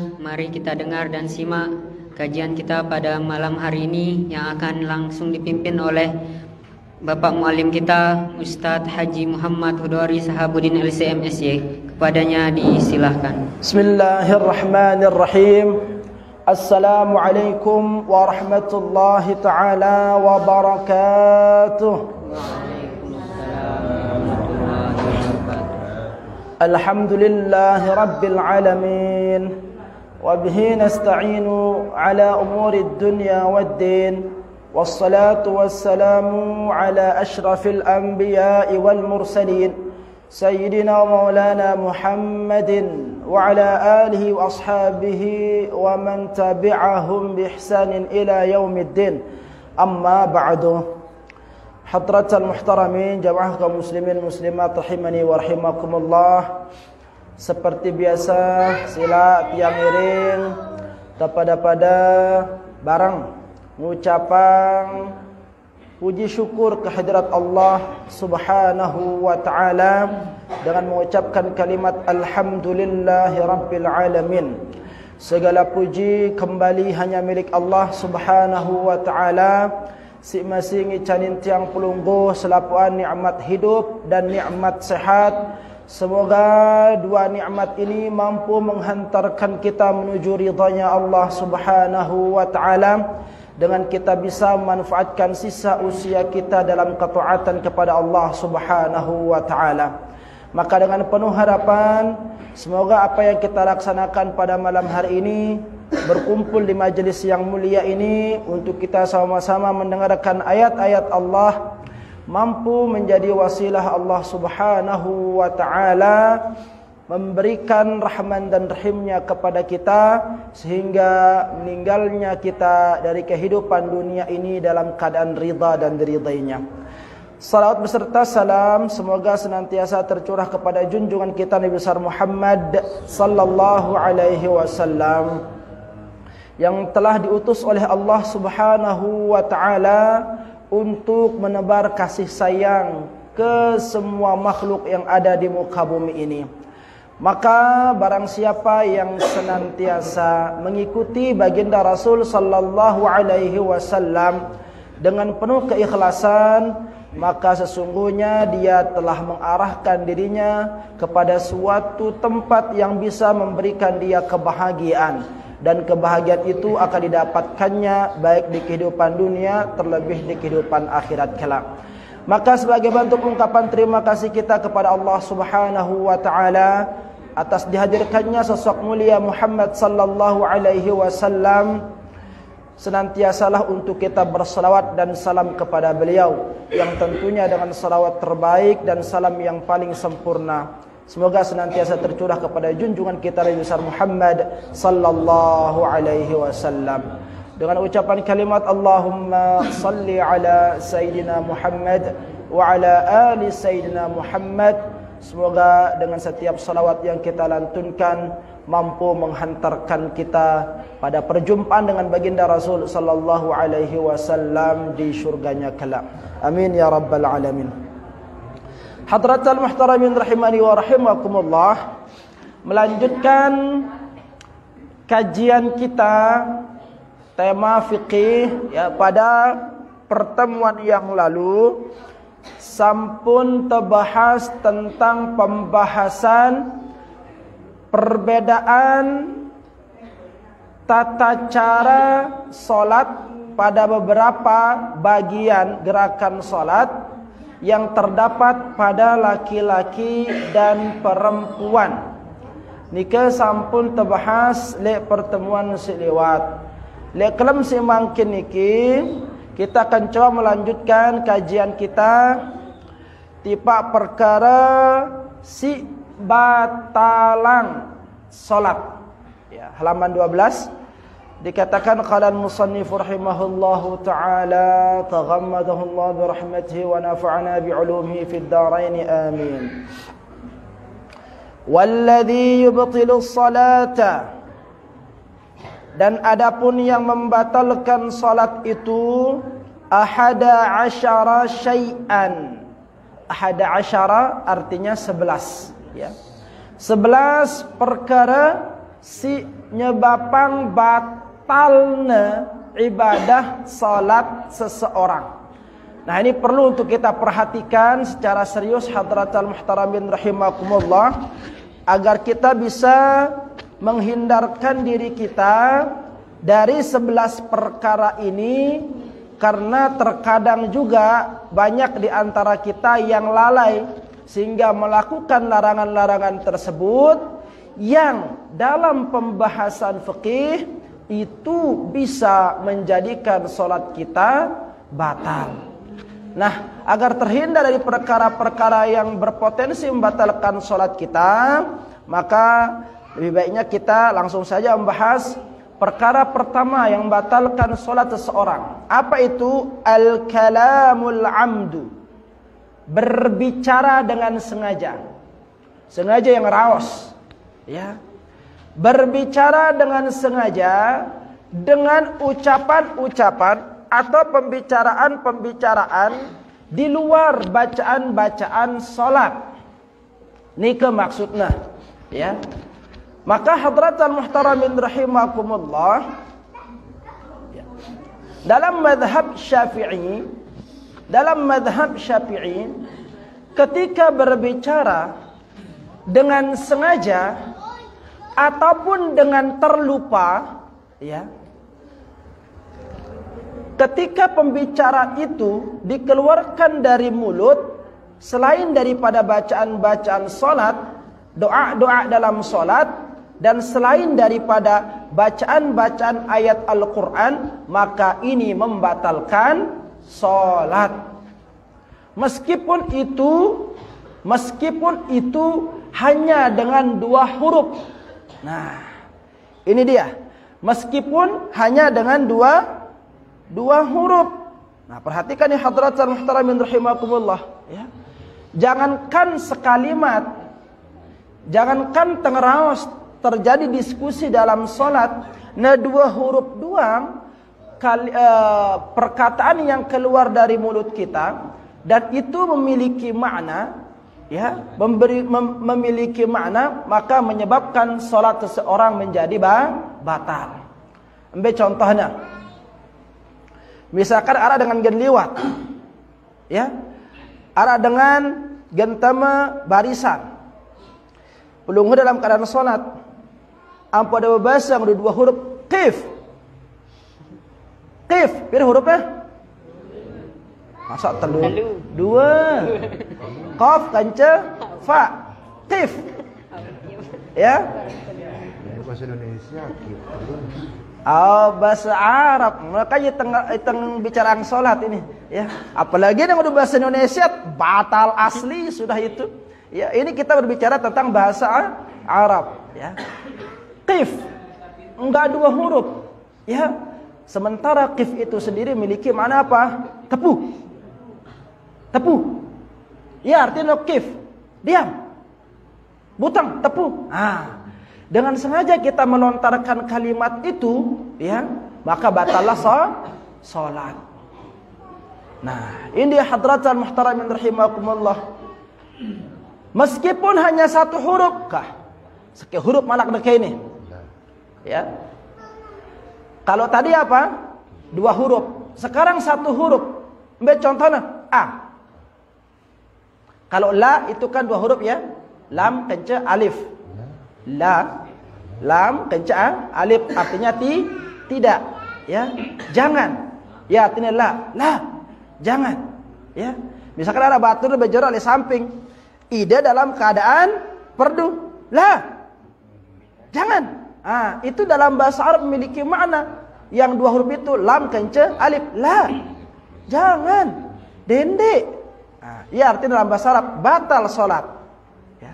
Mari kita dengar dan simak kajian kita pada malam hari ini yang akan langsung dipimpin oleh Bapak Muallim kita Ustadz Haji Muhammad Hudori Sahabuddin LCM SY. Kepadanya disilahkan. Bismillahirrahmanirrahim. Assalamualaikum warahmatullahi taala wabarakatuh. Alhamdulillahi rabbil alamin. وبه نستعين على أمور الدنيا والدين والصلاة والسلام على أشرف الأنبياء والمرسلين سيدنا ومولانا محمد وعلى آله وأصحابه ومن تبعهم بإحسان إلى يوم الدين أما بعد حضرة المحترمين جماعة المسلمين والمسلمات رحمني ورحمكم الله. Seperti biasa, sila tiang miring tapada barang mengucapkan puji syukur kehadirat Allah Subhanahu wa taala dengan mengucapkan kalimat alhamdulillahi rabbil alamin. Segala puji kembali hanya milik Allah Subhanahu wa taala. Si masingi canin tiang pelungguh selapuan nikmat hidup dan nikmat sehat. Semoga dua nikmat ini mampu menghantarkan kita menuju ridhanya Allah Subhanahu wa taala dengan kita bisa memanfaatkan sisa usia kita dalam ketaatan kepada Allah Subhanahu wa taala. Maka dengan penuh harapan semoga apa yang kita laksanakan pada malam hari ini berkumpul di majelis yang mulia ini untuk kita sama-sama mendengarkan ayat-ayat Allah mampu menjadi wasilah Allah Subhanahu wa ta'ala memberikan rahman dan rahimnya kepada kita sehingga meninggalnya kita dari kehidupan dunia ini dalam keadaan ridha dan diridainya. Salawat beserta salam semoga senantiasa tercurah kepada junjungan kita Nabi besar Muhammad sallallahu alaihi wasallam yang telah diutus oleh Allah Subhanahu wa ta'ala untuk menebar kasih sayang ke semua makhluk yang ada di muka bumi ini. Maka barang siapa yang senantiasa mengikuti baginda Rasul sallallahu alaihi wasallam dengan penuh keikhlasan, maka sesungguhnya dia telah mengarahkan dirinya kepada suatu tempat yang bisa memberikan dia kebahagiaan. Dan kebahagiaan itu akan didapatkannya baik di kehidupan dunia terlebih di kehidupan akhirat kelak. Maka sebagai bentuk ungkapan terima kasih kita kepada Allah Subhanahu wa taala atas dihadirkannya sosok mulia Muhammad sallallahu alaihi wasallam, senantiasalah untuk kita bersalawat dan salam kepada beliau yang tentunya dengan salawat terbaik dan salam yang paling sempurna semoga senantiasa tercurah kepada junjungan kita Nabi besar Muhammad sallallahu alaihi wasallam dengan ucapan kalimat Allahumma salli ala Sayyidina Muhammad wa ala ali Sayyidina Muhammad. Semoga dengan setiap salawat yang kita lantunkan mampu menghantarkan kita pada perjumpaan dengan baginda Rasul sallallahu alaihi wasallam di syurganya kelak. Amin ya rabbal alamin. Hadratal muhtaramin rahimani wa rahimakumullah. Melanjutkan kajian kita tema fikih ya, pada pertemuan yang lalu sampun terbahas tentang pembahasan perbedaan tata cara solat pada beberapa bagian gerakan solat yang terdapat pada laki-laki dan perempuan. Nika sampun terbahas le pertemuan silewat. Le kelam si mangkin niki kita akan coba melanjutkan kajian kita tipa perkara si batalang solat. Ya, halaman 12. Dikatakan qala al-musannif rahimahullahu ta'ala taghammadahu Allah bi rahmatihi wa nafa'ana bi 'ulumihi fid dharain amin. Walladhi yubtilu as-salata, dan adapun yang membatalkan salat itu ahada asyara syai'an. Ahada asyara artinya 11 ya. 11 perkara si nyebabang batalna ibadah salat seseorang. Nah, ini perlu untuk kita perhatikan secara serius hadratal muhtaramin rahimakumullah, agar kita bisa menghindarkan diri kita dari 11 perkara ini, karena terkadang juga banyak di antara kita yang lalai sehingga melakukan larangan-larangan tersebut yang dalam pembahasan fikih itu bisa menjadikan salat kita batal. Nah, agar terhindar dari perkara-perkara yang berpotensi membatalkan salat kita, maka lebih baiknya kita langsung saja membahas perkara pertama yang membatalkan salat seseorang. Apa itu? Al-kalamul amdu. Berbicara dengan sengaja. Sengaja yang raos, ya. Berbicara dengan sengaja dengan ucapan-ucapan atau pembicaraan-pembicaraan di luar bacaan-bacaan salat. Ini maksudnya, ya. Maka hadratal muhtaramin rahimakumullah, ya, dalam mazhab Syafi'i, ketika berbicara dengan sengaja ataupun dengan terlupa, ya, ketika pembicaraan itu dikeluarkan dari mulut selain daripada bacaan-bacaan salat, doa-doa dalam salat, dan selain daripada bacaan-bacaan ayat Al-Quran, maka ini membatalkan salat. Meskipun itu hanya dengan 2 huruf. Nah, ini dia. Meskipun hanya dengan dua huruf. Nah, perhatikan ya hadratul muhtaramin rahimakumullah, ya. Jangankan sekalimat, jangankan tengeraos terjadi diskusi dalam salat, nah 2 huruf doang perkataan yang keluar dari mulut kita dan itu memiliki makna, ya, memiliki makna, maka menyebabkan salat seseorang menjadi batal. Ambil contohnya. Misalkan arah dengan gen liwat, ya, arah dengan gentama barisan, pelunggu dalam keadaan salat, ampo ada bahasa yang ada 2 huruf, qif, berapa hurufnya? Masa telu? 2. Qaf kanca, fa, qif, ya. Bahasa Indonesia gitu. Bahasa Arab, makanya teng bicaraan salat ini, ya. Apalagi yang udah bahasa Indonesia batal asli sudah itu. Ya, ini kita berbicara tentang bahasa Arab, ya. Qif enggak 2 huruf, ya. Sementara qif itu sendiri memiliki makna apa? Tepu. Ya, artinya qif, diam. Butang, tepu. Dengan sengaja kita melontarkan kalimat itu, ya, maka batallah salat. Nah, ini hadratul muhtaramin rahimakumullah. Meskipun hanya 1 huruf kah? Sekian huruf malak dekai ini. Ya. Kalau tadi apa? 2 huruf. Sekarang 1 huruf. Ambil contohnya A. Kalau la itu kan 2 huruf, ya. Lam kenca alif. La, lam kenca alif, artinya tidak, ya. Jangan, ya, artinya la, jangan, ya. Misalkan ada batu berjarak di samping, ida dalam keadaan perdu, la, jangan. Itu dalam bahasa Arab memiliki makna yang 2 huruf itu, lam kenca alif, la, jangan, dendek. Ya, artinya dalam bahasa Arab batal salat, ya.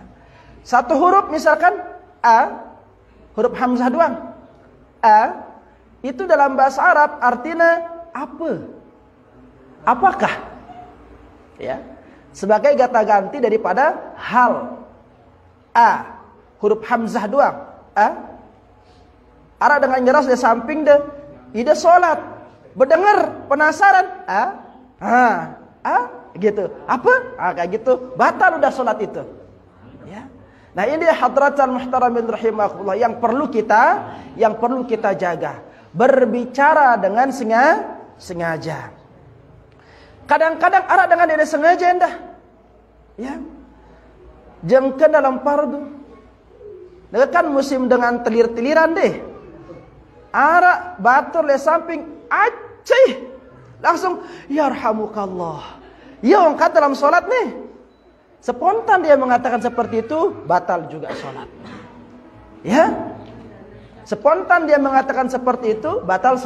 1 huruf misalkan A, huruf hamzah doang. A itu dalam bahasa Arab artinya apa? Apakah? Ya. Sebagai kata ganti daripada hal. A, huruf hamzah doang. A. Arah dengan nyeras di samping deh. Ida salat. Berdengar, penasaran. A, gitu. Apa? Kayak gitu. Batal udah salat itu. Ya. Nah, ini hadratal muhtaramin rahimakumullah yang perlu kita jaga. Berbicara dengan sengaja. Kadang-kadang arah dengan tidak sengaja endah. Ya. Jengken dalam fardu. Kan musim dengan telir-teliran deh. Arah batur le samping acih. Langsung yarhamukallah. Ya, orang kata dalam sholat nih. Spontan dia mengatakan seperti itu, batal juga sholat. Ya, spontan dia mengatakan seperti itu, batal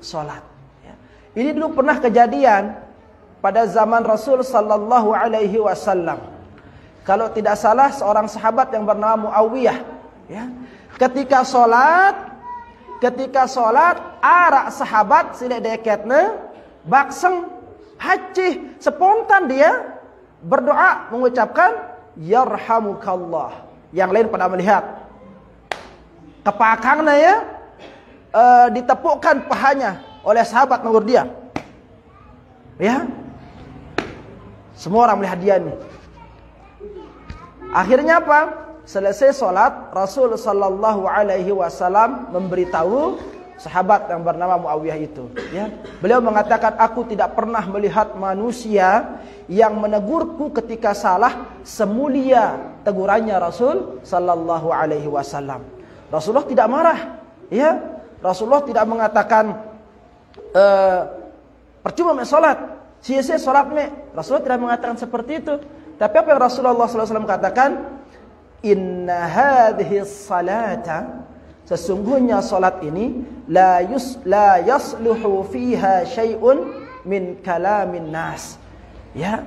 sholat. Ya. Ini dulu pernah kejadian pada zaman Rasul Sallallahu Alaihi Wasallam. Kalau tidak salah, seorang sahabat yang bernama Muawiyah, ya, ketika sholat, arak sahabat silek deketnya, bakseng, hacih, spontan dia berdoa mengucapkan yarhamukallah. Yang lain pada melihat kepakangnya ya, ditepukkan pahanya oleh sahabat menegur dia. Ya, semua orang melihat dia nih. Akhirnya apa? Selesai sholat, Rasul Sallallahu Alaihi Wasallam memberitahu sahabat yang bernama Muawiyah itu, ya. Beliau mengatakan, aku tidak pernah melihat manusia yang menegurku ketika salah semulia tegurannya Rasul Sallallahu Alaihi Wasallam. Rasulullah tidak marah, ya. Rasulullah tidak mengatakan percuma mek salat, sia-sia salat mek. Rasulullah tidak mengatakan seperti itu. Tapi apa yang Rasulullah SAW katakan? Inna hadhihi salata, sesungguhnya salat ini la yasluhu fiha syai'un min kalamin nas. Ya,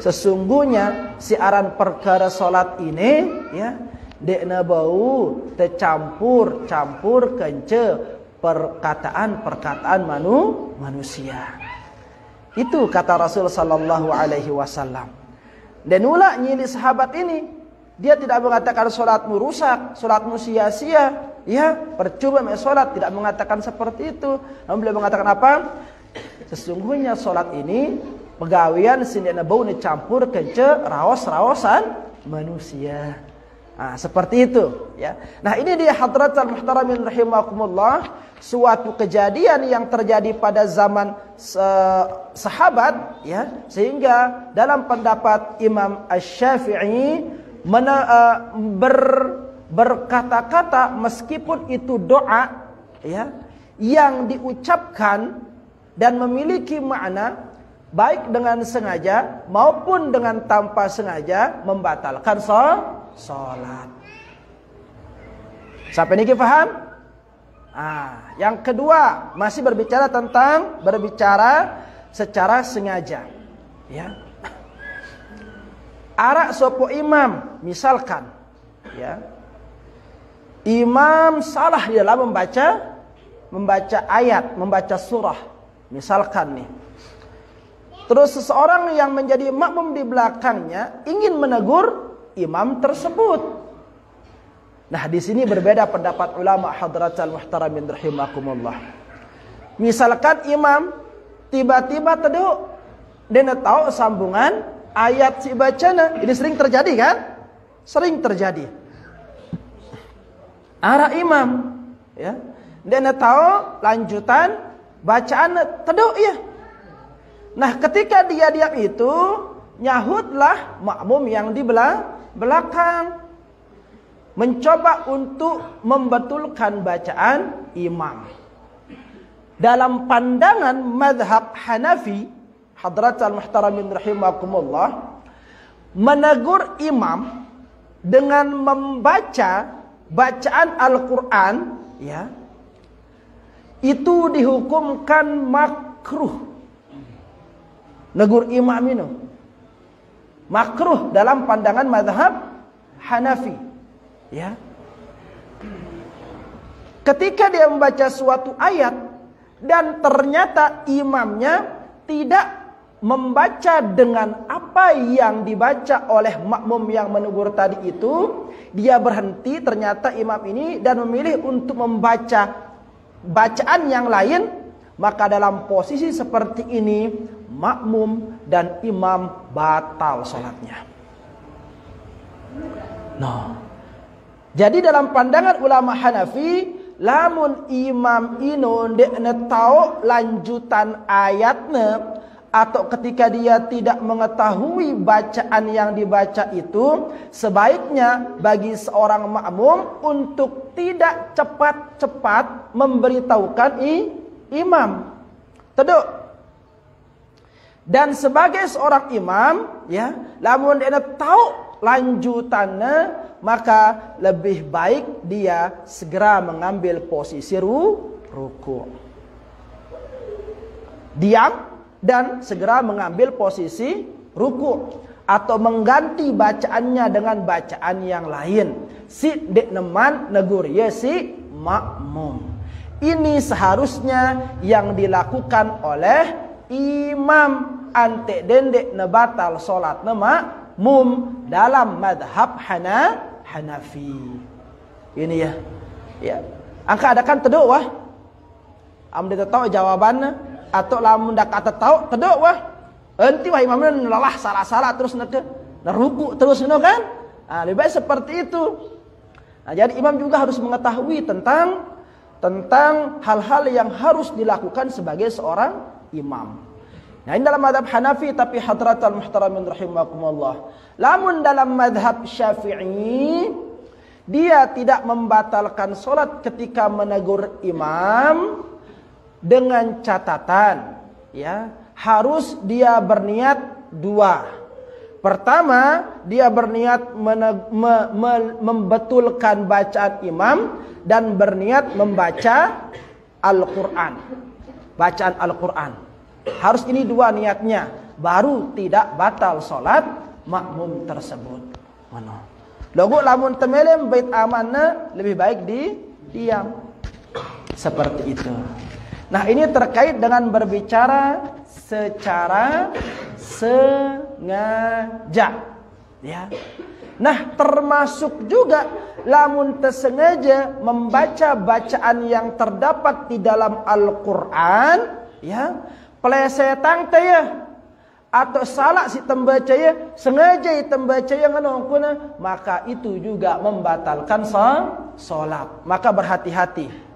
sesungguhnya siaran perkara salat ini, ya, dekna bau tercampur kence perkataan manusia. Itu kata Rasul sallallahu alaihi wasallam. Dan ulah nyili sahabat ini, dia tidak mengatakan salatmu rusak, salatmu sia-sia, ya, percuma mek salat, tidak mengatakan seperti itu. Namun beliau mengatakan apa? Sesungguhnya salat ini pegawian sindana bau campur kence raos-raosan manusia. Nah, seperti itu, ya. Nah, ini dia hadratal muhtaramin rahimakumullah, suatu kejadian yang terjadi pada zaman sahabat, ya, sehingga dalam pendapat Imam Asy-Syafi'i berkata-kata meskipun itu doa, ya, yang diucapkan dan memiliki makna baik dengan sengaja maupun dengan tanpa sengaja membatalkan salat. Sampai ini paham? Yang kedua masih berbicara secara sengaja, ya. Arak sopo imam, misalkan, ya, imam salah di dalam membaca ayat, membaca surah, misalkan nih. Terus seseorang yang menjadi makmum di belakangnya ingin menegur imam tersebut. Nah, di sini berbeda pendapat ulama hadratal muhtaramin rahimakumullah. Misalkan imam tiba-tiba teduk dan tahu sambungan ayat si bacana. Ini sering terjadi kan? Sering terjadi. Arah imam, ya, dan tahu lanjutan bacaan teduk, ya. Nah, ketika dia diam itu, nyahutlah makmum yang di belakang, mencoba untuk membetulkan bacaan imam. Dalam pandangan mazhab Hanafi, hadratal muhtaramin rahimakumullah, menegur imam dengan membaca bacaan Al-Quran, ya, itu dihukumkan makruh. Negur imam itu makruh dalam pandangan mazhab Hanafi, ya. Ketika dia membaca suatu ayat dan ternyata imamnya tidak membaca dengan apa yang dibaca oleh makmum yang menegur tadi itu, dia berhenti ternyata imam ini dan memilih untuk membaca bacaan yang lain, maka dalam posisi seperti ini makmum dan imam batal salatnya. No. Jadi dalam pandangan ulama Hanafi, lamun imam ino ndekne tau lanjutan ayatnya, atau ketika dia tidak mengetahui bacaan yang dibaca itu, sebaiknya bagi seorang makmum untuk tidak cepat-cepat memberitahukan imam. Teduk. Dan sebagai seorang imam, ya, lamun dia tahu lanjutannya, maka lebih baik dia segera mengambil posisi ruku. Diam dan segera mengambil posisi ruku, atau mengganti bacaannya dengan bacaan yang lain. Si dek neman negur ya si makmum. Ini seharusnya yang dilakukan oleh imam ante dendek nebatal solat makmum dalam madhab Hanafi. Ini ya. Angka ada kan teduk wah. Amde tahu jawabannya. Atau lamun dak kata tahu teduk wah. Enti wah imamnya lelah salah-salah terus neruku terus kan? Nah, lebih baik seperti itu. Nah, jadi imam juga harus mengetahui tentang hal-hal yang harus dilakukan sebagai seorang imam. Nah, ini dalam madhab Hanafi, tapi hadratal muhtaramin rahimakumullah. Lamun dalam madhab Syafi'i, dia tidak membatalkan solat ketika menegur imam, dengan catatan, ya, harus dia berniat dua. Pertama, dia berniat membetulkan bacaan imam dan berniat membaca Al-Quran, bacaan Al-Quran. Harus ini dua niatnya, baru tidak batal solat makmum tersebut. Mana? Logo lamun temelem bait amanna lebih baik diam. Seperti itu. Nah, ini terkait dengan berbicara secara sengaja, ya. Nah, termasuk juga lamun tersengaja membaca bacaan yang terdapat di dalam Al-Quran, ya, plesetang teh ya, atau salah si tembaca ya, sengaja tembaca yang nongkuna, maka itu juga membatalkan salat. Maka berhati-hati.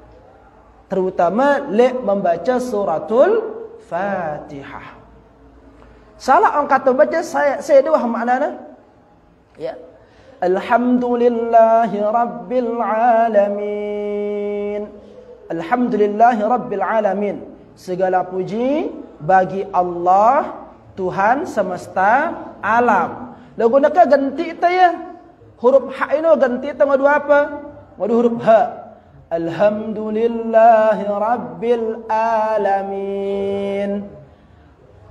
Terutama membaca suratul Fatihah. Salah orang kata baca saya dua maknanya. Ya. Alhamdulillahi rabbil alamin. Alhamdulillahi rabbil alamin. Segala puji bagi Allah, Tuhan semesta alam. Lagu nak ganti itu ya. Huruf ha ini ganti itu ngadu apa? Ngadu huruf ha. Alhamdulillahi rabbil alamin.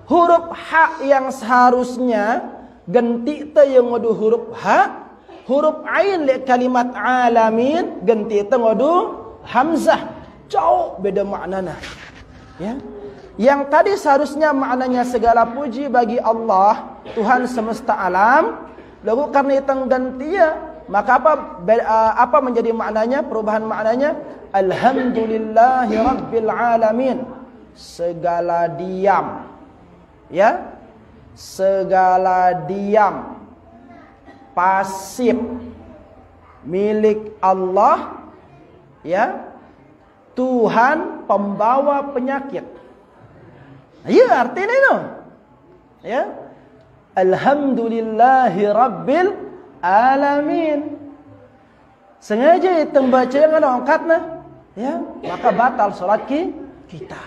Huruf ha yang seharusnya ganti itu yang ngadu huruf ha. Huruf ain li kalimat alamin ganti itu ngadu hamzah. Jauh beda maknanya. Ya. Yang tadi seharusnya maknanya segala puji bagi Allah, Tuhan semesta alam. Lalu karena itu ganti ya, maka apa menjadi maknanya, perubahan maknanya? Alhamdulillahi rabbil alamin. Segala diam. Ya. Segala diam. Pasif. Milik Allah. Ya. Tuhan pembawa penyakit. Ya, artinya itu. Ya. Alhamdulillahi rabbil alamin. Sengaja itu baca yang ada angkatnya, ya, maka batal salat kita.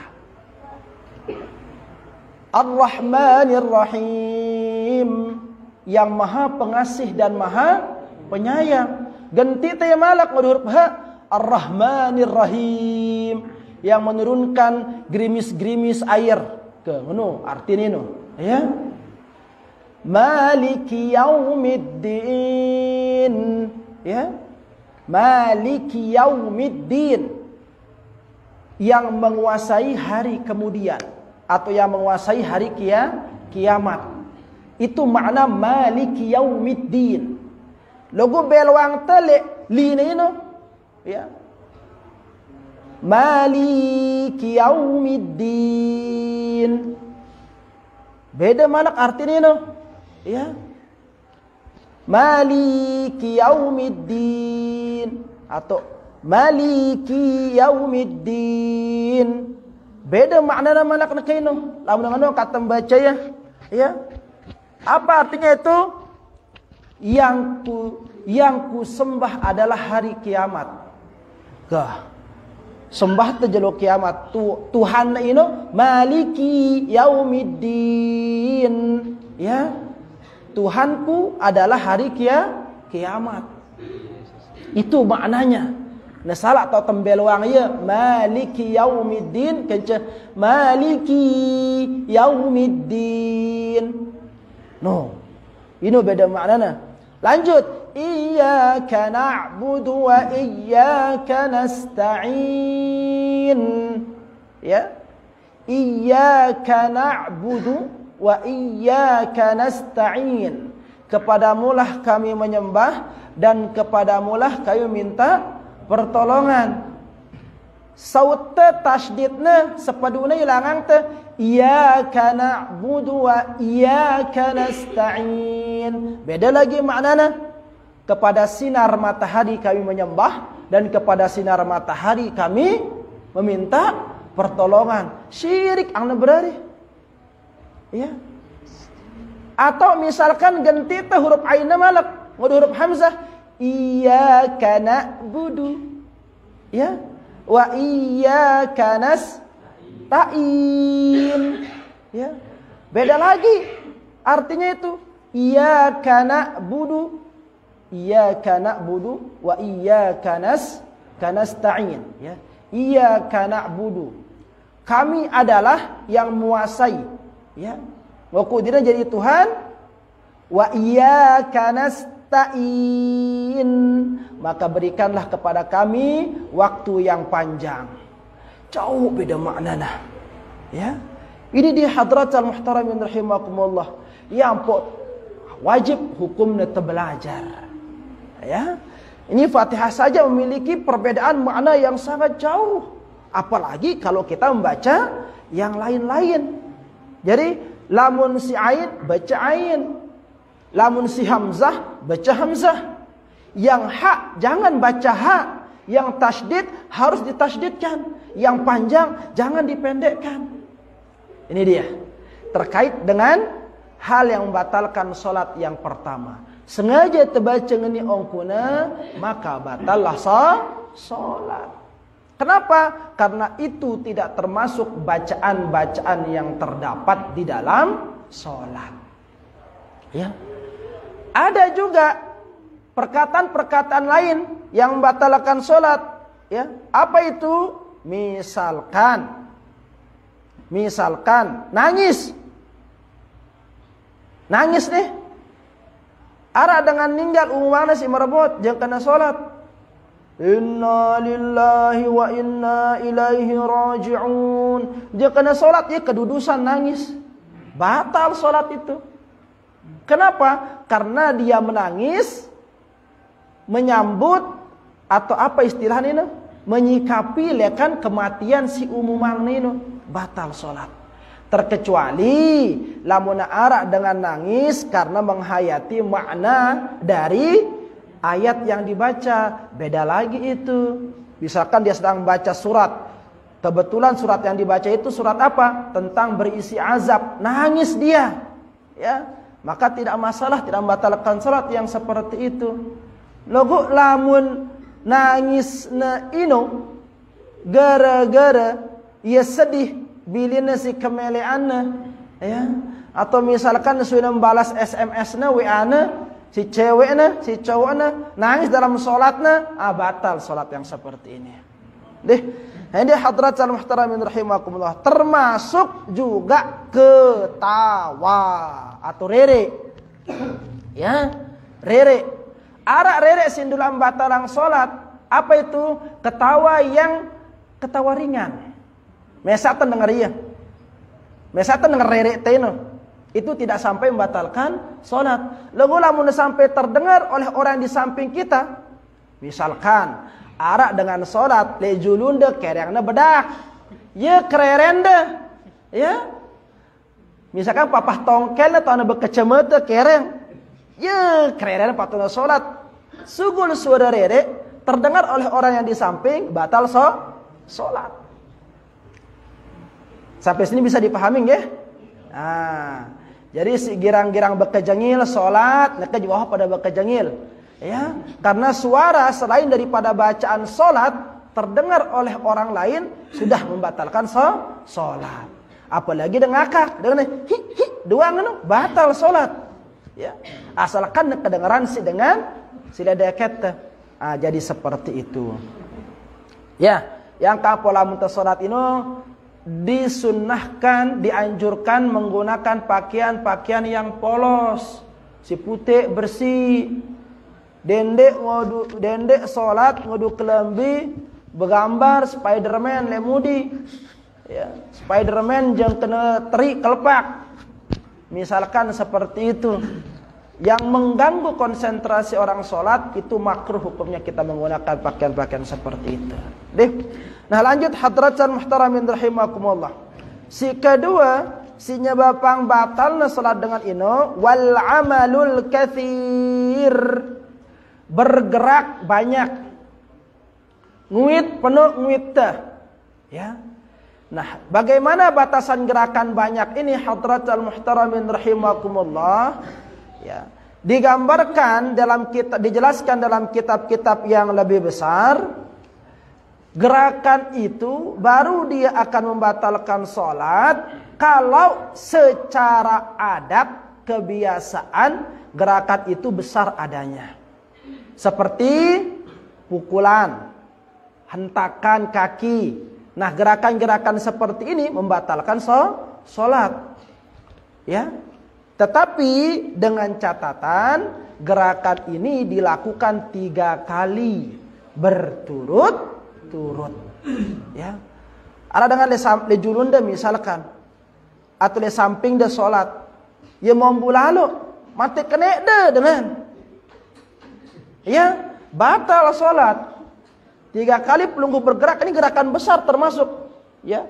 Ar-Rahmanir Rahim, yang Maha Pengasih dan Maha Penyayang. Ganti teh malak huruf ha. Ar-Rahmanir Rahim, yang menurunkan gerimis-gerimis air ke ngono artinya no, ya. Maliki yaumiddin, ya. Maliki yaumiddin, yang menguasai hari kemudian atau yang menguasai hari kiamat. Itu makna maliki yaumiddin. Logo belwang tele lino, ya. Maliki yaumiddin. Beda mana artinya no? Ya. Maliki yaumiddin atau Maliki yaumiddin. Beda makna malak na kaino. Lamun ngano kata baca ya. Ya. Apa artinya itu? Yang ku sembah adalah hari kiamat. Gah. Sembah terjelo kiamat. Tuhan ino Maliki yaumiddin. Ya. Tuhanku adalah hari kiamat. Itu maknanya. Nah salah atau tembeluang ya Maliki yaumiddin kece Maliki yaumiddin. No. Ini beda maknanya. Lanjut. Iyyaka na'budu wa iyyaka nasta'in. Ya. Iyyaka na'budu wa iyyaka nasta'in. Kepadamulah kami menyembah dan kepadamulah kami minta pertolongan. Saut tasydidna sepaduna ilangang te iyyaka na'budu wa iyyaka nasta'in. Beda lagi maknanya. Kepada sinar matahari kami menyembah dan kepada sinar matahari kami meminta pertolongan. Syirik ang berari. Ya. Atau misalkan ganti teh huruf ain malak, ngadu huruf hamzah. Iyyaka na'budu ya wa iyyaka nasta'in ya. Beda lagi artinya itu iyyaka na'budu wa iyyaka nasta'in ya. Iyyaka na'budu kami adalah yang menguasai ya. Wa kudirna jadi Tuhan wa iyyaka nasta'in maka berikanlah kepada kami waktu yang panjang. Jauh beda maknanya. Ya. Ini di hadratal muhtaramin rahimakumullah. Yang wajib hukumnya terbelajar. Ya. Ini Fatihah saja memiliki perbedaan makna yang sangat jauh. Apalagi kalau kita membaca yang lain-lain. Jadi lamun si ain baca ain. Lamun si hamzah baca hamzah. Yang ha jangan baca ha. Yang tasydid harus ditasydidkan. Yang panjang jangan dipendekkan. Ini dia. Terkait dengan hal yang membatalkan solat yang pertama. Sengaja terbaca ngeni ongkuna maka batallah solat. Kenapa? Karena itu tidak termasuk bacaan-bacaan yang terdapat di dalam solat. Ya. Ada juga perkataan-perkataan lain yang membatalkan solat. Ya. Apa itu? Misalkan nangis. Nangis nih. Ara dengan ninggal umumana si merebut jangan kena solat. Inna lillahi wa inna ilaihi raji'un. Dia kena solat ya kedudusan nangis. Batal solat itu. Kenapa? Karena dia menangis menyambut atau apa istilahnya ini? Menyikapi lekan kematian si umumang ini. Batal solat. Terkecuali lamun arak dengan nangis karena menghayati makna dari ayat yang dibaca. Beda lagi itu. Misalkan dia sedang baca surat. Kebetulan surat yang dibaca itu surat apa? Tentang berisi azab. Nangis dia. Ya. Maka tidak masalah, tidak membatalkan salat yang seperti itu. Logo lamun nangis na ino gara-gara ia sedih bilina si kemeleanna ya, atau misalkan sudah membalas SMS-na, WA-na, si cewekna, si cowokna nangis dalam salatna, batal salat yang seperti ini. Deh, ini hadratul muhtaramin rahimakumullah, termasuk juga ketawa atau rere. Ya, rere. Arak rere sindulam batalang salat. Apa itu? Ketawa yang ketawa ringan. Mesatan dengar iya. Mesatan dengar rere teno. Itu tidak sampai membatalkan salat. Lalu lamun sampai terdengar oleh orang di samping kita, misalkan arak dengan salat lejulunde kerengna bedak. Ya kererende. Ya. Misalkan papah tongkel atau ana bekecemete kereng. Ya, keren patuna sholat. Sugul suara rere terdengar oleh orang yang di samping, batal sholat. Sampai sini bisa dipahami ya? Nah, jadi si girang-girang bekejengil sholat, mereka juga pada bekejengil. Ya, karena suara selain daripada bacaan sholat terdengar oleh orang lain sudah membatalkan sholat. Apalagi dengan ngakak, dengan hi doang batal sholat. Ya, asalkan kedengaran si dengan sila deket. Jadi seperti itu. Ya, yang kapola muntah sholat ini disunnahkan, dianjurkan menggunakan pakaian-pakaian yang polos, si putih bersih. Dendek sholat ngudu kelembi bergambar Spiderman lemudi. Ya, Spiderman jangan kena teri kelepak. Misalkan seperti itu. Yang mengganggu konsentrasi orang sholat itu makruh hukumnya kita menggunakan pakaian-pakaian seperti itu. Nah lanjut hadratan muhtaramin rahimakumullah. Si kedua, si nyebabang batalna sholat dengan ino wal amalul katsir, bergerak banyak, nguit penuh nguit ya. Nah, bagaimana batasan gerakan banyak ini hadratal muhtaramin rahimakumullah? Ya, digambarkan dalam kitab, dijelaskan dalam kitab-kitab yang lebih besar. Gerakan itu baru dia akan membatalkan sholat kalau secara adat kebiasaan gerakan itu besar adanya. Seperti pukulan, hentakan kaki. Nah, gerakan-gerakan seperti ini membatalkan sholat. Ya. Tetapi dengan catatan gerakan ini dilakukan 3 kali berturut-turut. Ya. Ada dengan le julunda misalkan, atau le samping de sholat, ya membulalo, mati kena de dengan, ya batal sholat. 3 kali pelunggu bergerak, ini gerakan besar termasuk. Ya,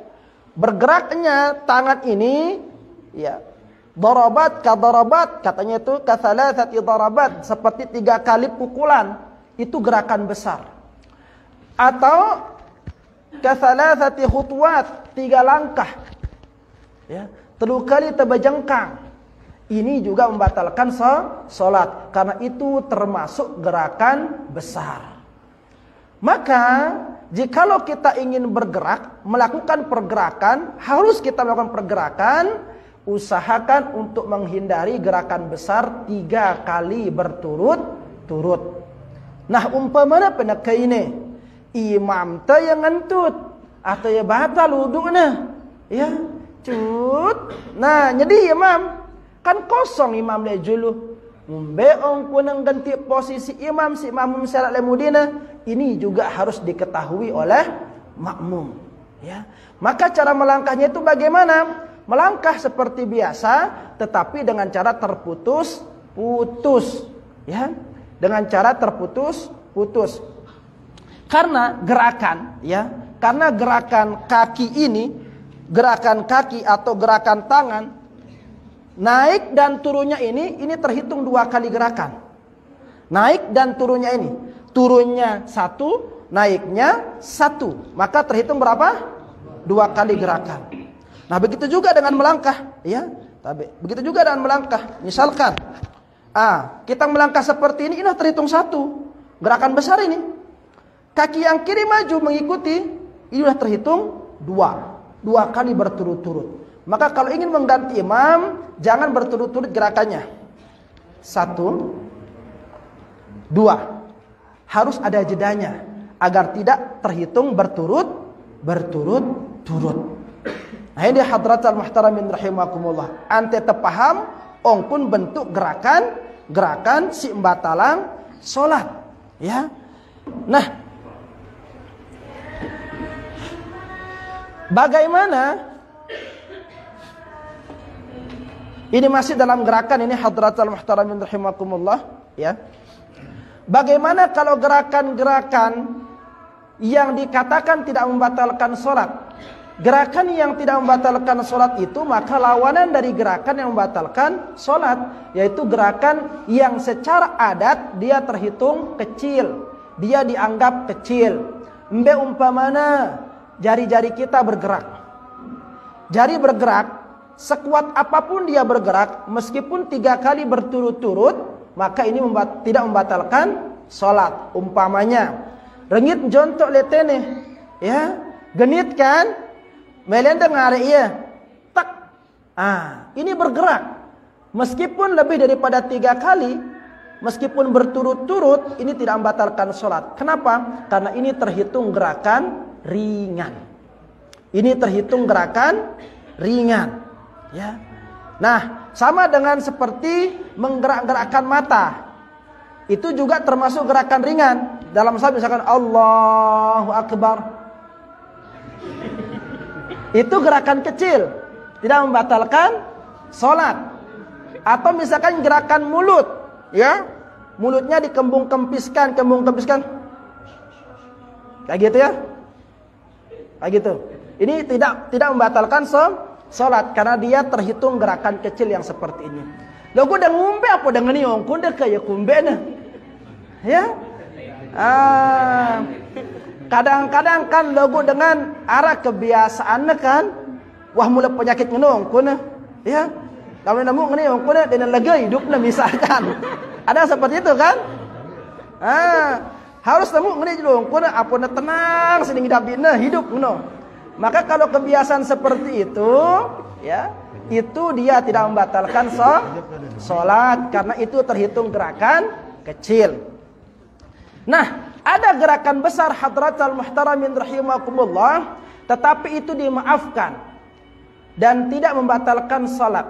bergeraknya tangan ini, ya. Darabat ka darabat, katanya itu kathalathati darabat, seperti 3 kali pukulan, itu gerakan besar. Atau kathalathati khutwat, 3 langkah. Ya, 3 kali terbejengkang. Ini juga membatalkan sholat, karena itu termasuk gerakan besar. Maka jikalau kita ingin bergerak, melakukan pergerakan, harus kita melakukan pergerakan, usahakan untuk menghindari gerakan besar 3 kali berturut-turut. Nah, umpamanya penaka ini imam ta yang ngentut atau ya batal wudu'na, ya cut. Nah, jadi imam kan kosong imam le julu. Membeong kunang ganti posisi imam, si makmum salat lemudina, ini juga harus diketahui oleh makmum. Ya, maka cara melangkahnya itu bagaimana? Melangkah seperti biasa, tetapi dengan cara terputus-putus, ya, dengan cara terputus-putus. Karena gerakan, ya, karena gerakan kaki ini, gerakan kaki atau gerakan tangan, naik dan turunnya ini terhitung 2 kali gerakan. Naik dan turunnya ini, turunnya 1, naiknya 1, maka terhitung berapa? 2 kali gerakan. Nah, begitu juga dengan melangkah, ya. Begitu juga dengan melangkah. Misalkan, kita melangkah seperti ini terhitung 1, gerakan besar ini. Kaki yang kiri maju mengikuti, ini sudah terhitung 2 kali berturut-turut. Maka kalau ingin mengganti imam, jangan berturut-turut gerakannya. 1, 2, harus ada jedanya agar tidak terhitung berturut-turut. Nah, ini hadratal muhtaramin rahimakumullah. Ante tepaham ongkun bentuk gerakan si mbatalang sholat, ya. Nah, bagaimana ini masih dalam gerakan ini hadratal muhtaramin rahimakumullah, ya. Bagaimana kalau gerakan-gerakan yang dikatakan tidak membatalkan sholat? gerakan yang tidak membatalkan sholat itu, maka lawanan dari gerakan yang membatalkan sholat, yaitu gerakan yang secara adat dia terhitung kecil, dia dianggap kecil. Umpamana jari-jari kita bergerak, jari bergerak, sekuat apapun dia bergerak, meskipun 3 kali berturut-turut, maka ini tidak membatalkan sholat. Umpamanya rengit jontok letene, ya, genit kan, melendeng ngare iya, tak, ini bergerak, meskipun lebih daripada 3 kali, meskipun berturut-turut, ini tidak membatalkan sholat. Kenapa? Karena ini terhitung gerakan ringan. Ini terhitung gerakan ringan. Ya. Nah, sama dengan seperti menggerak-gerakkan mata. Itu juga termasuk gerakan ringan. Dalam salat misalkan Allahu Akbar. Itu gerakan kecil, tidak membatalkan sholat. Atau misalkan gerakan mulut, ya, mulutnya dikembung-kempiskan, kayak gitu ya, kayak gitu. Ini tidak membatalkan sholat karena dia terhitung gerakan kecil yang seperti ini. Logo udah ngumpe apa dengan ini ong kuda kayak kumbe nah, ya. Kadang-kadang kan logo dengan arah kebiasaan kan, wah mulai penyakit ngenong kuna, ya. Kalau nemu ngene ong kuda dengan lega hidupnya misalkan, ada seperti itu kan? Harus nemu ngene dulu ong kuda apa tenang seding hidup ngono. Maka kalau kebiasaan seperti itu, ya, itu dia tidak membatalkan sholat karena itu terhitung gerakan kecil. Nah, ada gerakan besar hadratal muhtaramin rahimakumullah, tetapi itu dimaafkan dan tidak membatalkan sholat.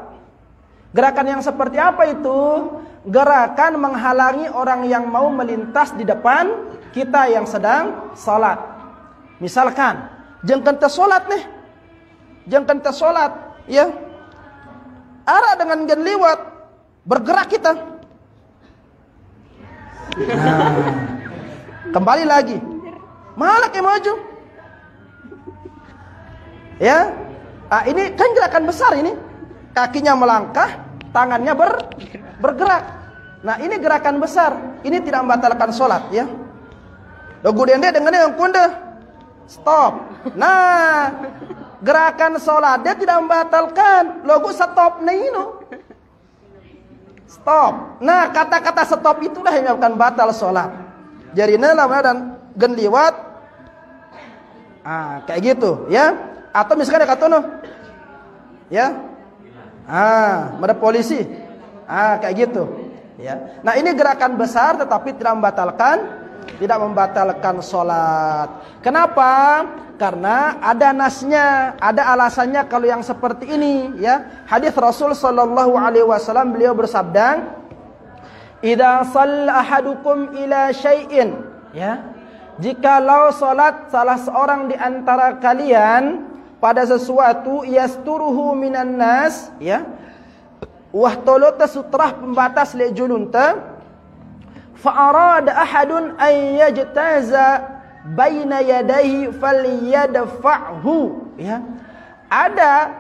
Gerakan yang seperti apa itu? Gerakan menghalangi orang yang mau melintas di depan kita yang sedang sholat. Misalkan jangan kita sholat nih, jangan kita sholat, ya. Arah dengan gen liwat, bergerak kita. Kembali lagi, malah ke maju, ya. Ini kan gerakan besar ini, kakinya melangkah, tangannya bergerak. Nah ini gerakan besar, ini tidak membatalkan sholat, ya. Logo dende dengan yang kunde. Stop. Nah, gerakan sholat dia tidak membatalkan. Logo stop nih ini. Stop. Nah, kata-kata stop itulah yang menyebabkan batal sholat. Jarina lah dan gen liwat. Kayak gitu, ya. Atau misalkan kata no, ya. Ada polisi. Kayak gitu, ya. Nah, ini gerakan besar tetapi tidak membatalkan sholat. Kenapa? Karena ada nasnya, ada alasannya kalau yang seperti ini, ya. Hadis Rasul sallallahu alaihi wasallam, beliau bersabda, "Idza shalla ahadukum ila syai'in," ya. Jikalau salat salah seorang di antara kalian pada sesuatu, yasturuhu minan nas, ya. Wah tolota sutrah pembatas le julunta, fa'arada ahadun an yajtaza baina yadayhi falyadfa'hu, ya. Ada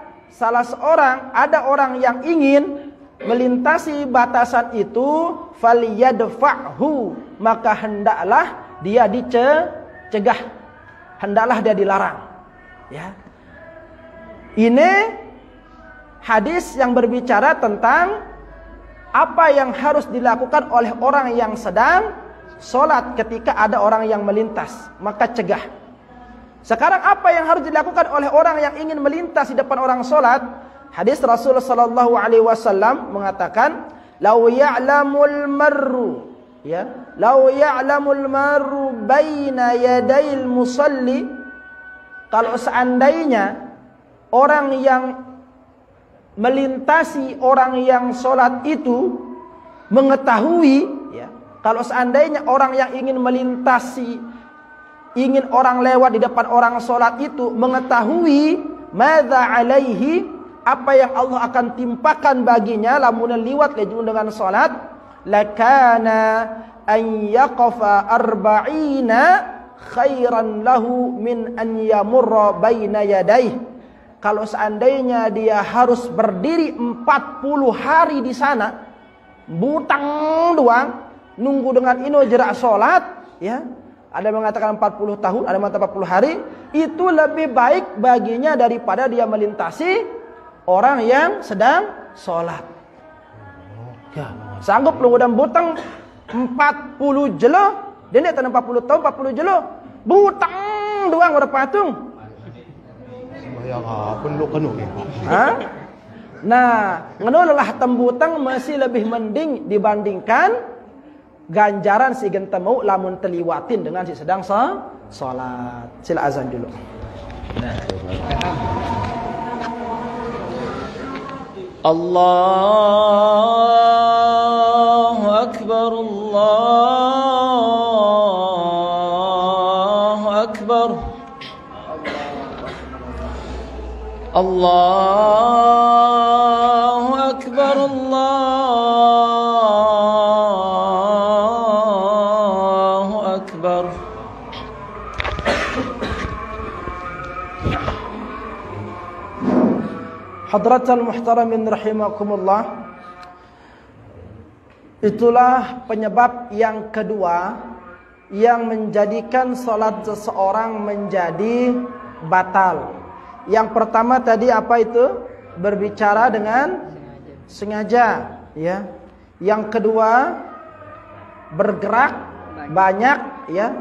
orang yang ingin melintasi batasan itu, falyadfa'hu, maka hendaklah dia dicegah, hendaklah dia dilarang, ya. Ini hadis yang berbicara tentang apa yang harus dilakukan oleh orang yang sedang sholat ketika ada orang yang melintas, maka cegah. Sekarang apa yang harus dilakukan oleh orang yang ingin melintas di depan orang sholat? Hadis Rasulullah sallallahu alaihi wasallam mengatakan, "Lau ya'lamul marru," ya, "Lau ya'lamul marru baina yadayil musalli," kalau seandainya orang yang melintasi orang yang sholat itu mengetahui, ya, kalau seandainya orang yang ingin melintasi, ingin orang lewat di depan orang sholat itu mengetahui madza alaihi, apa yang Allah akan timpakan baginya lamun liwat lejun dengan sholat, lakana an yaqafa arba'ina khairan lahu min an yamurra baina yadayh. Kalau seandainya dia harus berdiri 40 hari di sana, butang doang, nunggu dengan ino jerak salat, ya. Ada yang mengatakan 40 tahun, ada yang mengatakan 40 hari, itu lebih baik baginya daripada dia melintasi orang yang sedang salat. Ya, sanggup lu udah butang 40 jelo, dia ni tanam 40 tahun 40 jelo, butang doang udah patung. Sembahyang apa lu kanu ni? Ha? Nah, ngenololah tembutang masih lebih mending dibandingkan ganjaran si gentemau lamun teliwatin dengan si sedang salat. Sila azan dulu. Allahu akbar, Allahu akbar, Allahu akbar, Allahu akbar. Hadratal muhtaramin rahimakumullah. Itulah penyebab yang kedua yang menjadikan salat seseorang menjadi batal. Yang pertama tadi apa itu? Berbicara dengan sengaja, ya. Yang kedua bergerak banyak, ya.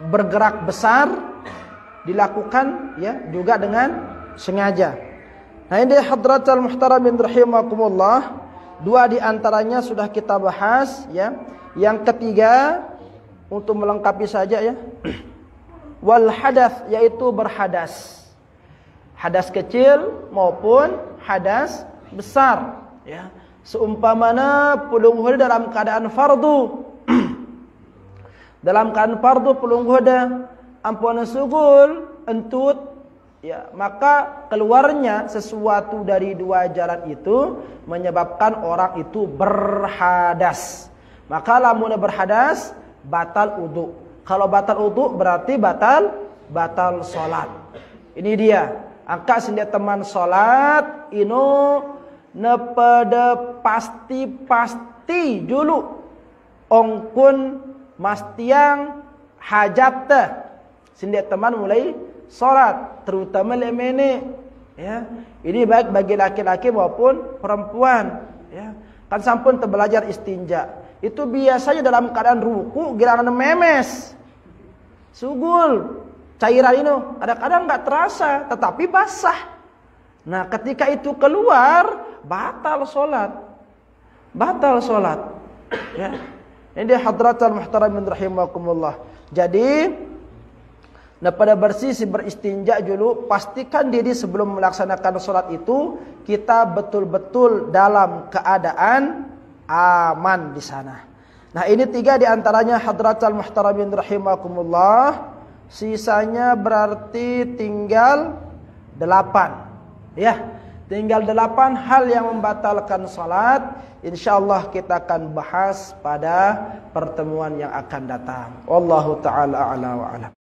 Bergerak besar dilakukan, ya, juga dengan sengaja. Nah, ini hadratal muhtaramin rahimakumullah, dua di antaranya sudah kita bahas, ya. Yang ketiga untuk melengkapi saja, ya. Wal hadath, yaitu berhadas. Hadas kecil maupun hadas besar, ya. Seumpamana pelungguh dalam keadaan fardu. Dalam keadaan fardu pelungguh ampun sugul entut, ya, maka keluarnya sesuatu dari dua jalan itu menyebabkan orang itu berhadas. Maka lamun berhadas batal wudu. Kalau batal wudu berarti batal salat. Ini dia. Angka sendia teman salat ino nepede pasti dulu ongkun mastiang hajat teh. Sendia teman mulai salat, terutama lemene, ya. Ini baik bagi laki-laki maupun perempuan, ya. Kan sampun terbelajar istinja. Itu biasanya dalam keadaan ruku girangan memes. Sugul cairan ini kadang-kadang enggak terasa tetapi basah. Nah, ketika itu keluar batal salat. Batal salat. Ya. Ini hadratal muhtaramin rahimakumullah. Jadi pada bersih beristinja dulu, pastikan diri sebelum melaksanakan salat itu kita betul-betul dalam keadaan aman di sana. Nah, ini tiga di antaranya hadratal muhtaramin rahimakumullah. Sisanya berarti tinggal 8. Ya, tinggal 8 hal yang membatalkan salat. Insyaallah kita akan bahas pada pertemuan yang akan datang. Wallahu taala a'la wa a'lam.